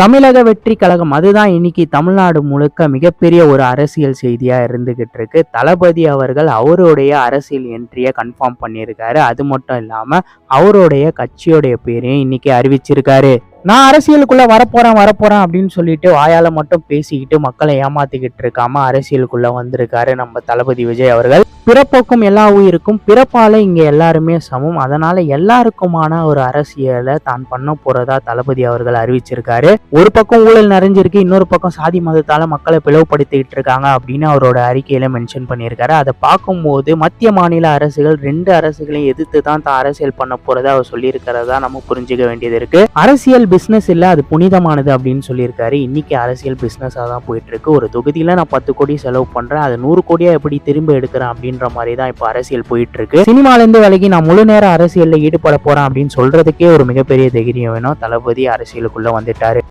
தமிழக வெற்றி கழகம் அதுதான் இன்னைக்கு தமிழ்நாடு முழுக்க மிகப்பெரிய ஒரு அரசியல் செய்தியா இருந்துகிட்டு இருக்கு. தளபதி அவர்கள் அவருடைய அரசியல் என்ட்ரிய கன்ஃபார்ம் பண்ணியிருக்காரு. அது மட்டும் இல்லாம அவருடைய கட்சியோடைய பேரையும் இன்னைக்கு அறிவிச்சிருக்காரு. நான் அரசியலுக்குள்ள வரப்போறேன் அப்படின்னு சொல்லிட்டு வாயால மட்டும் பேசிக்கிட்டு மக்களை ஏமாத்திக்கிட்டு இருக்காம அரசியலுக்குள்ள வந்திருக்காரு நம்ம தளபதி விஜய் அவர்கள். பிறப்போக்கும் எல்லா உயிருக்கும் பிறப்பால இங்க எல்லாருமே சமம். அதனால எல்லாருக்குமான ஒரு அரசியலை தான் பண்ண போறதா தளபதி அவர்கள் அறிவிச்சிருக்காரு. ஒரு பக்கம் ஊழல் நிறைஞ்சிருக்கு, இன்னொரு பக்கம் சாதி மதத்தால மக்களை பிளவுபடுத்திக்கிட்டு இருக்காங்க அப்படின்னு அவரோட அறிக்கையில மென்ஷன் பண்ணியிருக்காரு. அதை பார்க்கும்போது மத்திய மாநில அரசுகள் ரெண்டு அரசுகளையும் எதிர்த்து தான் அரசியல் பண்ண போறதா அவர் சொல்லியிருக்கிறதா நம்ம புரிஞ்சுக்க வேண்டியது இருக்கு. அரசியல் பிசினஸ் இல்ல, அது புனிதமானது அப்படின்னு சொல்லியிருக்காரு. இன்னைக்கு அரசியல் பிசினஸா தான் போயிட்டு இருக்கு. ஒரு தொகுதியில நான் 10 கோடி செலவு பண்றேன், அது 100 கோடியா எப்படி திரும்ப எடுக்கிறேன் அப்படின்ற மாதிரி தான் இப்போ அரசியல் போயிட்டு இருக்கு. சினிமால இருந்து விலகி நான் முழு நேர அரசியல்ல ஈடுபட போறேன் அப்படின்னு சொல்றதுக்கே ஒரு மிகப்பெரிய தைரியம் வேணும். தளபதி அரசியலுக்குள்ள வந்துட்டாரு.